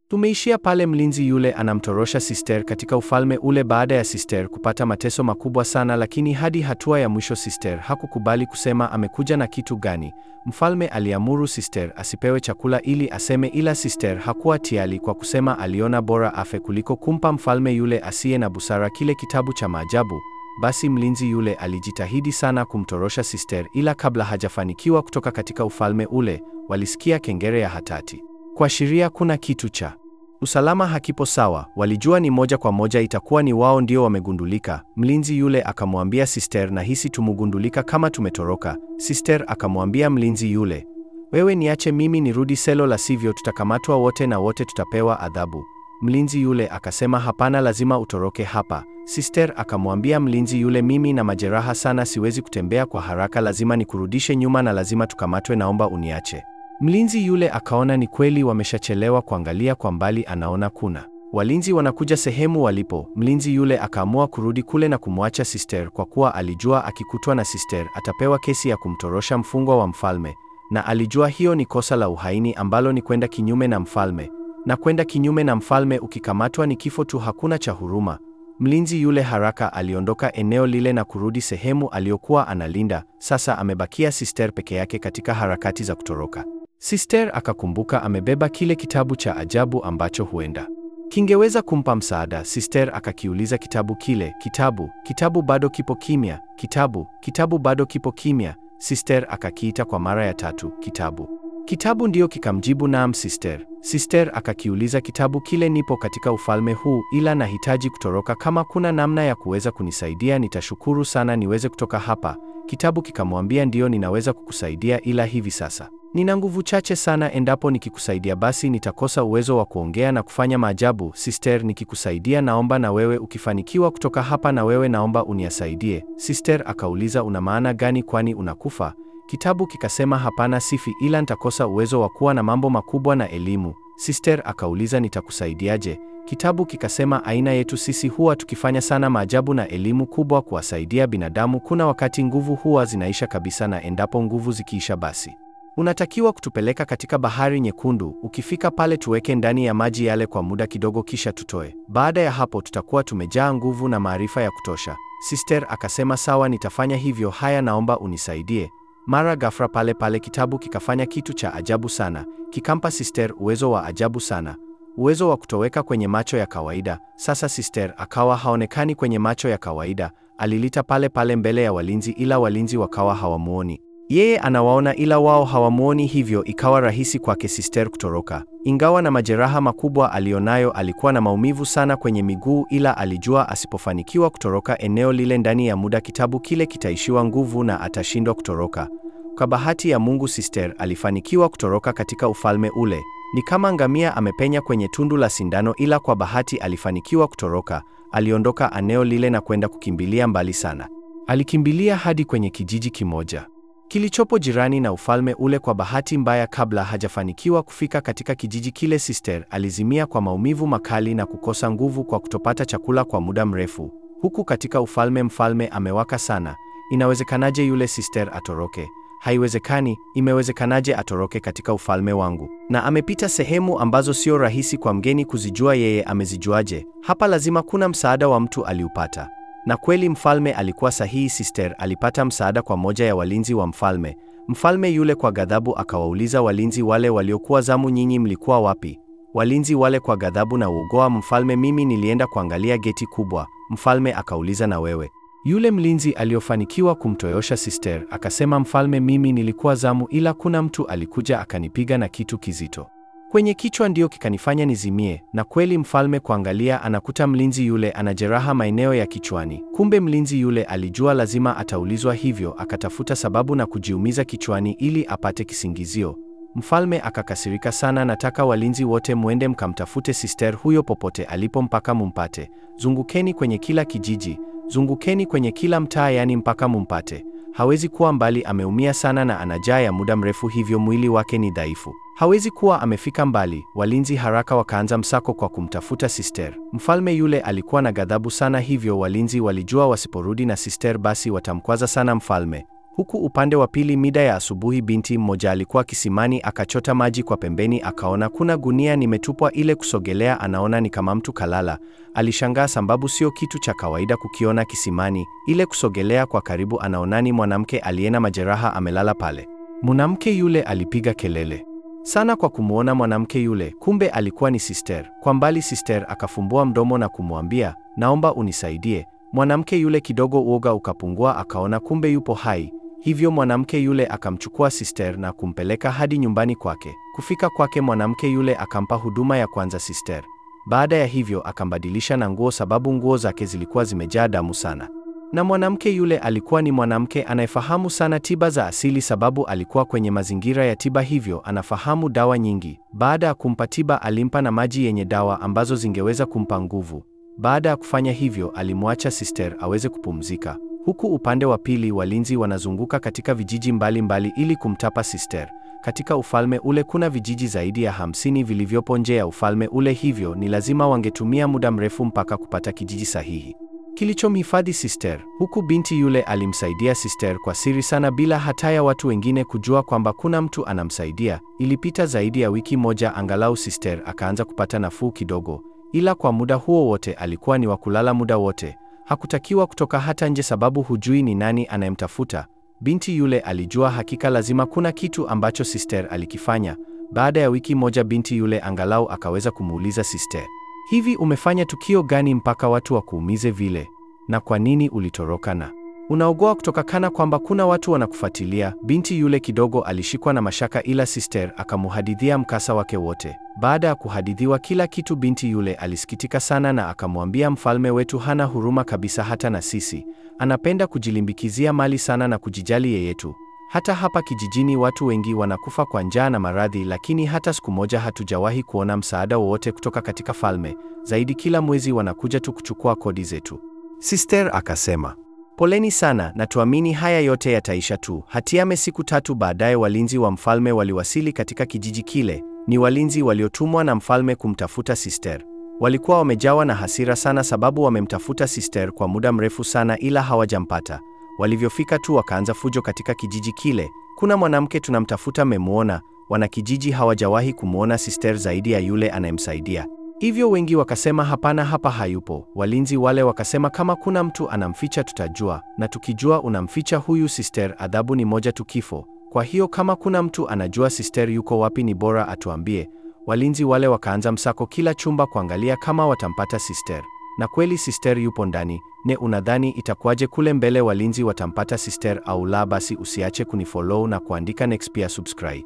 Tumeishia pale mlinzi yule anamtorosha Sister katika ufalme ule baada ya Sister kupata mateso makubwa sana, lakini hadi hatua ya mwisho Sister hakukubali kusema amekuja na kitu gani. Mfalme aliamuru Sister asipewe chakula ili aseme, ila Sister hakuwa tayari kwa kusema aliona bora afe kuliko kumpa mfalme yule asiye na busara kile kitabu cha maajabu. Basi mlinzi yule alijitahidi sana kumtorosha Sister, ila kabla hajafanikiwa kutoka katika ufalme ule, walisikia kengele ya hatati. Kuashiria kuna kitu cha usalama hakipo sawa. Walijua ni moja kwa moja itakuwa ni wao ndio wamegundulika. Mlinzi yule akamwambia Sister, nahisi tumegundulika kama tumetoroka. Sister akamwambia mlinzi yule, wewe niache mimi nirudi selo, la sivyo tutakamatwa wote na wote tutapewa adhabu. Mlinzi yule akasema, hapana, lazima utoroke hapa. Sister akamwambia mlinzi yule, mimi na majeraha sana, siwezi kutembea kwa haraka, lazima nikurudishe nyuma na lazima tukamatwe, naomba uniache. Mlinzi yule akaona ni kweli wameshachelewa. Kuangalia kwa mbali anaona kuna walinzi wanakuja sehemu walipo. Mlinzi yule akaamua kurudi kule na kumwacha Sister, kwa kuwa alijua akikutwa na Sister atapewa kesi ya kumtorosha mfungwa wa mfalme, na alijua hiyo ni kosa la uhaini ambalo ni kwenda kinyume na mfalme, na kwenda kinyume na mfalme ukikamatwa ni kifo tu, hakuna cha huruma. Mlinzi yule haraka aliondoka eneo lile na kurudi sehemu aliyokuwa analinda. Sasa amebakia Sister peke yake katika harakati za kutoroka. Sister akakumbuka amebeba kile kitabu cha ajabu ambacho huenda kingeweza kumpa msaada. Sister akakiuliza kitabu kile, kitabu bado kipo kimya, kitabu bado kipo kimya. Sister akakiita kwa mara ya tatu, kitabu ndio kikamjibu, naam Sister. Sister akakiuliza kitabu kile, nipo katika ufalme huu ila nahitaji kutoroka, kama kuna namna ya kuweza kunisaidia nitashukuru sana, niweze kutoka hapa. Kitabu kikamwambia, ndio ninaweza kukusaidia, ila hivi sasa nina nguvu chache sana, endapo nikikusaidia basi nitakosa uwezo wa kuongea na kufanya maajabu. Sister, nikikusaidia naomba na wewe ukifanikiwa kutoka hapa na wewe naomba unisaidie. Sister akauliza, una maana gani, kwani unakufa? Kitabu kikasema, hapana, sifi, ila nitakosa uwezo wa kuwa na mambo makubwa na elimu. Sister akauliza, nitakusaidiaje? Kitabu kikasema, aina yetu sisi huwa tukifanya sana maajabu na elimu kubwa kuwasaidia binadamu. Kuna wakati nguvu huwa zinaisha kabisa, na endapo nguvu zikiisha basi unatakiwa kutupeleka katika bahari nyekundu. Ukifika pale tuweke ndani ya maji yale kwa muda kidogo, kisha tutoe. Baada ya hapo tutakuwa tumejaa nguvu na maarifa ya kutosha. Sister akasema, sawa, nitafanya hivyo. Haya, naomba unisaidie. Mara ghafla pale kitabu kikafanya kitu cha ajabu sana. Kikampa Sister uwezo wa ajabu sana, uwezo wa kutoweka kwenye macho ya kawaida. Sasa Sister akawa haonekani kwenye macho ya kawaida. Alilita pale mbele ya walinzi, ila walinzi wakawa hawamuoni. Yeye anawaona ila wao hawamuoni, hivyo ikawa rahisi kwake Sister kutoroka. Ingawa na majeraha makubwa alionayo, alikuwa na maumivu sana kwenye miguu, ila alijua asipofanikiwa kutoroka eneo lile ndani ya muda, kitabu kile kitaishiwa nguvu na atashindwa kutoroka. Kwa bahati ya Mungu, Sister alifanikiwa kutoroka katika ufalme ule. Ni kama ngamia amepenya kwenye tundu la sindano, ila kwa bahati alifanikiwa kutoroka. Aliondoka eneo lile na kwenda kukimbilia mbali sana. Alikimbilia hadi kwenye kijiji kimoja kilichopo jirani na ufalme ule. Kwa bahati mbaya, kabla hajafanikiwa kufika katika kijiji kile, Sister alizimia kwa maumivu makali na kukosa nguvu kwa kutopata chakula kwa muda mrefu. Huku katika ufalme, mfalme amewaka sana. Inawezekanaje yule Sister atoroke? Haiwezekani. Imewezekanaje atoroke katika ufalme wangu? Na amepita sehemu ambazo sio rahisi kwa mgeni kuzijua, yeye amezijuaje? Hapa lazima kuna msaada wa mtu aliupata. Na kweli mfalme alikuwa sahihi. Sister alipata msaada kwa moja ya walinzi wa mfalme. Mfalme yule kwa ghadhabu akawauliza walinzi wale waliokuwa zamu, nyinyi mlikuwa wapi? Walinzi wale kwa ghadhabu na uogoa, mfalme, mimi nilienda kuangalia geti kubwa. Mfalme akauliza, na wewe? Yule mlinzi aliyofanikiwa kumtoyosha Sister akasema, mfalme, mimi nilikuwa zamu, ila kuna mtu alikuja akanipiga na kitu kizito kwenye kichwa, ndio kikanifanya nizimie. Na kweli mfalme kuangalia anakuta mlinzi yule ana jeraha maeneo ya kichwani. Kumbe mlinzi yule alijua lazima ataulizwa, hivyo akatafuta sababu na kujiumiza kichwani ili apate kisingizio. Mfalme akakasirika sana, nataka walinzi wote muende mkamtafute Sister huyo popote alipo mpaka mumpate. Zungukeni kwenye kila kijiji, zungukeni kwenye kila mtaa, yani mpaka mumpate. Hawezi kuwa mbali, ameumia sana na anajaa ya muda mrefu, hivyo mwili wake ni dhaifu. Hawezi kuwa amefika mbali. Walinzi haraka wakaanza msako kwa kumtafuta Sister. Mfalme yule alikuwa na ghadhabu sana, hivyo walinzi walijua wasiporudi na Sister basi watamkwaza sana mfalme. Huku upande wa pili mida ya asubuhi binti mmoja alikuwa kisimani akachota maji kwa pembeni akaona kuna gunia nimetupwa ile kusogelea anaona ni kama mtu kalala. Alishangaa sababu sio kitu cha kawaida kukiona kisimani, ile kusogelea kwa karibu anaonani mwanamke aliyena majeraha amelala pale. Mwanamke yule alipiga kelele sana kwa kumuona mwanamke yule, kumbe alikuwa ni sister. Kwa mbali sister akafumbua mdomo na kumwambia, naomba unisaidie. Mwanamke yule kidogo uoga ukapungua akaona kumbe yupo hai. Hivyo mwanamke yule akamchukua sister na kumpeleka hadi nyumbani kwake. Kufika kwake mwanamke yule akampa huduma ya kwanza sister. Baada ya hivyo akambadilisha na nguo sababu nguo zake zilikuwa zimejaa damu sana. Na mwanamke yule alikuwa ni mwanamke anayefahamu sana tiba za asili sababu alikuwa kwenye mazingira ya tiba hivyo anafahamu dawa nyingi. Baada ya kumpa tiba alimpa na maji yenye dawa ambazo zingeweza kumpa nguvu. Baada ya kufanya hivyo alimwacha sister aweze kupumzika. Huku upande wa pili walinzi wanazunguka katika vijiji mbalimbali ili kumtapa sister. Katika ufalme ule kuna vijiji zaidi ya 50 vilivyopo nje ya ufalme ule, hivyo ni lazima wangetumia muda mrefu mpaka kupata kijiji sahihi kilichomhifadhi sister. Huku binti yule alimsaidia sister kwa siri sana bila hata ya watu wengine kujua kwamba kuna mtu anamsaidia. Ilipita zaidi ya wiki moja angalau sister akaanza kupata nafuu kidogo, ila kwa muda huo wote alikuwa ni wa kulala muda wote. Hakutakiwa kutoka hata nje sababu hujui ni nani anayemtafuta. Binti yule alijua hakika lazima kuna kitu ambacho sister alikifanya. Baada ya wiki moja binti yule angalau akaweza kumuuliza sister, hivi umefanya tukio gani mpaka watu wakuumize vile? Na kwa nini ulitoroka na unaogoa kutoka kana kwamba kuna watu wanakufuatilia? Binti yule kidogo alishikwa na mashaka ila sister akamuhadithia mkasa wake wote. Baada ya kuhadithiwa kila kitu binti yule alisikitika sana na akamwambia mfalme wetu hana huruma kabisa hata na sisi. Anapenda kujilimbikizia mali sana na kujijali yeyetu. Hata hapa kijijini watu wengi wanakufa kwa njaa na maradhi, lakini hata siku moja hatujawahi kuona msaada wowote kutoka katika falme. Zaidi kila mwezi wanakuja tu kuchukua kodi zetu. Sister akasema, poleni sana na tuamini haya yote yataisha tu. Hatimaye siku 3 baadaye walinzi wa mfalme waliwasili katika kijiji kile. Ni walinzi waliotumwa na mfalme kumtafuta sister. Walikuwa wamejawa na hasira sana sababu wamemtafuta sister kwa muda mrefu sana ila hawajampata. Walivyofika tu wakaanza fujo katika kijiji kile. Kuna mwanamke tunamtafuta, memuona? Wanakijiji hawajawahi kumuona sister zaidi ya yule anayemsaidia. Hivyo wengi wakasema hapana, hapa hayupo. Walinzi wale wakasema kama kuna mtu anamficha tutajua, na tukijua unamficha huyu sister adhabu ni moja tu, kifo. Kwa hiyo kama kuna mtu anajua sister yuko wapi ni bora atuambie. Walinzi wale wakaanza msako kila chumba kuangalia kama watampata sister. Na kweli sister yupo ndani. Ne, unadhani itakuwaje kule mbele walinzi watampata sister au la? Basi usiache kunifollow na kuandika next, pia subscribe.